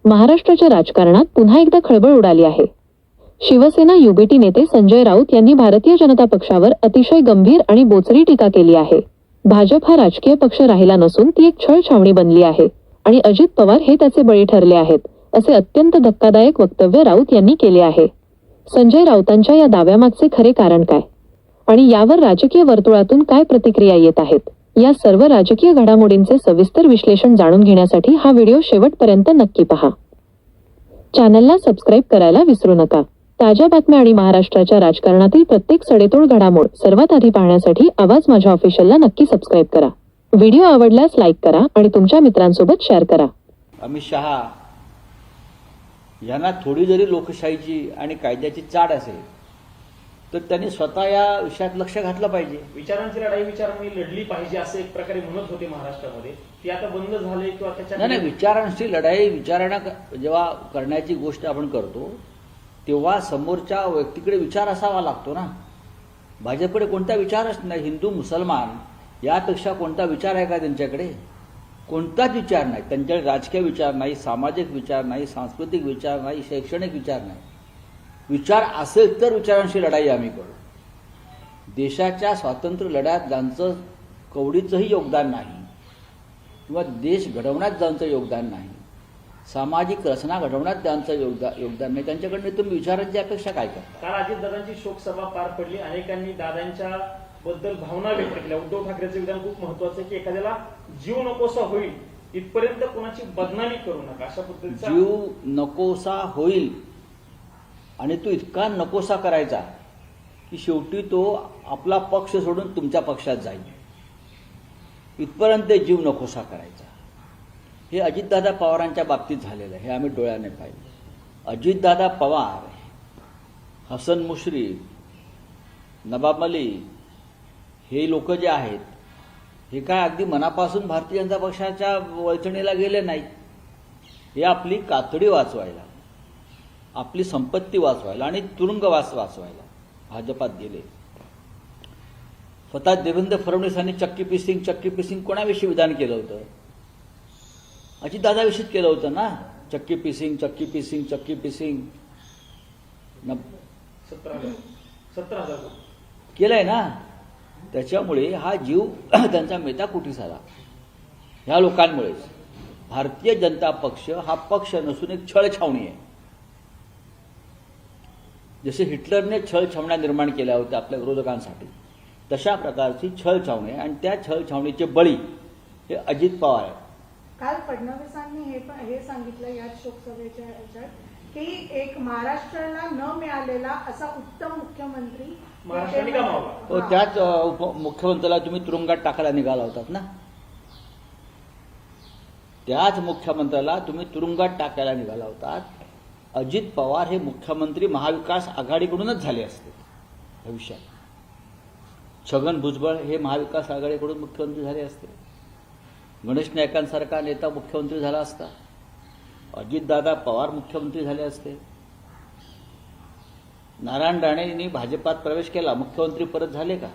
महाराष्ट्राच्या राजकारणात पुन्हा एकदा खळबळ उडाली आहे. शिवसेना युबीटी नेते संजय राऊत यांनी भारतीय जनता पक्षावर अतिशय गंभीर आणि बोचरी टीका केली आहे. भाजप हा राजकीय पक्ष राहिला नसून ती एक छळछावणी बनली आहे आणि अजित पवार हे त्याचे बळी ठरले आहेत, असे अत्यंत धक्कादायक वक्तव्य राऊत यांनी केले आहे. संजय राऊतांच्या या दाव्यामागचे खरे कारण काय आणि यावर राजकीय वर्तुळातून काय प्रतिक्रिया येत आहेत, या सर्व राजकीय घडामोडींचे सविस्तर विश्लेषण जाणून घेण्यासाठी हा व्हिडिओ शेवटपर्यंत नक्की पहा. चॅनलला सबस्क्राईब करायला विसरू नका. ताज्या बातम्या आणि महाराष्ट्राच्या राजकारणातील प्रत्येक सडेतोड घडामोड सर्वात आधी पाहण्यासाठी आवाज माझ्या ऑफिशियलला नक्की सबस्क्राईब करा. व्हिडिओ आवडल्यास लाईक करा आणि तुमच्या मित्रांसोबत शेअर करा. अमित शहा यांना थोडी जरी लोकशाहीची आणि कायद्याची चाड असेल तर त्यांनी स्वतः या विषयात लक्ष घातलं पाहिजे. विचारांची लढाई विचारांनी लढली पाहिजे असं एक प्रकारे म्हणत होते महाराष्ट्रामध्ये. ती आता बंद झाले किंवा त्याच्या नाही, विचारांची लढाई विचारणा जेव्हा करण्याची गोष्ट आपण करतो तेव्हा समोरच्या व्यक्तीकडे विचार असावा लागतो ना. भाजपकडे कोणता विचारच नाही. हिंदू मुसलमान यापेक्षा कोणता विचार आहे का त्यांच्याकडे? कोणताच विचार नाही. त्यांच्याकडे राजकीय विचार नाही, सामाजिक विचार नाही, सांस्कृतिक विचार नाही, शैक्षणिक विचार नाही. विचार असेल तर विचारांशी लढाई आम्ही करू. देशाच्या स्वातंत्र्य लढ्यात ज्यांचं कवडीचंही योगदान नाही किंवा देश घडवण्यात ज्यांचं योगदान नाही, सामाजिक रचना घडवण्यात ज्यांचं योगदान नाही, त्यांच्याकडनं तुम्ही विचारांची अपेक्षा काय करता? काल अजितदादांची शोकसभा पार पडली. अनेकांनी दादांच्या बद्दल भावना व्यक्त केल्या. उद्धव ठाकरेंचं विधान खूप महत्वाचं आहे की एखाद्याला जीव नकोसा होईल इथपर्यंत कोणाची बदनामी करू नका, अशा पद्धतीचा. जीव नकोसा होईल आणि तो इतका नकोसा करायचा की शेवटी तो आपला पक्ष सोडून तुमच्या पक्षात जाईल, इथपर्यंत जीव नकोसा करायचा. हे अजितदादा पवारांच्या बाबतीत झालेलं आहे, हे आम्ही डोळ्याने पाहिलं. अजितदादा पवार, हसन मुश्रीफ, नवाब मलिक हे लोक जे आहेत हे काय अगदी मनापासून भारतीय जनता पक्षाच्या वळचणीला गेले नाहीत. हे आपली कातडी वाचवायला, आपली संपत्ती वाचवायला आणि तुरुंगवास वाचवायला भाजपात गेले. स्वतः देवेंद्र फडणवीसांनी चक्की पिसिंग कोणाविषयी विधान केलं होतं? अजितदादाविषयीच केलं होतं ना. चक्की पिसिंग 17,000 केलंय ना. त्याच्यामुळे हा जीव त्यांचा मेटाकुटी झाला ह्या लोकांमुळेच. भारतीय जनता पक्ष हा पक्ष नसून एक छळछावणी आहे. जसे हिटलरने छळछावण्या निर्माण केल्या होत्या आपल्या विरोधकांसाठी, तशा प्रकारची छळछावणी आहे आणि त्या छळछावणीचे बळी हे अजित पवार आहे. काल फडणवीसांनी हे सांगितलं या शोकसभेच्या ह्याच्यात की एक महाराष्ट्राला न मिळालेला असा उत्तम मुख्यमंत्री महाराष्ट्राने गमावला. तो त्याच मुख्यमंत्र्याला तुम्ही तुरुंगात टाकायला निघाला होतात ना. त्याच मुख्यमंत्र्याला तुम्ही तुरुंगात टाकायला निघाला होतात. अजित पवार हे मुख्यमंत्री महाविकास आघाडीकडूनच झाले असते भविष्यात. छगन भुजबळ हे महाविकास आघाडीकडून मुख्यमंत्री झाले असते. गणेश नाईकांसारखा नेता मुख्यमंत्री झाला असता. अजितदादा पवार मुख्यमंत्री झाले असते. नारायण राणेंनी भाजपात प्रवेश केला, मुख्यमंत्री परत झाले का?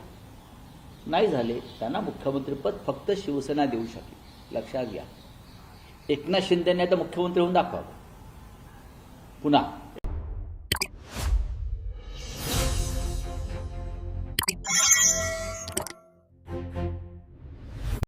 नाही झाले. त्यांना मुख्यमंत्रीपद फक्त शिवसेना देऊ शकली, लक्षात घ्या. एकनाथ शिंदेने आता मुख्यमंत्री होऊन दाखवा पुन्हा.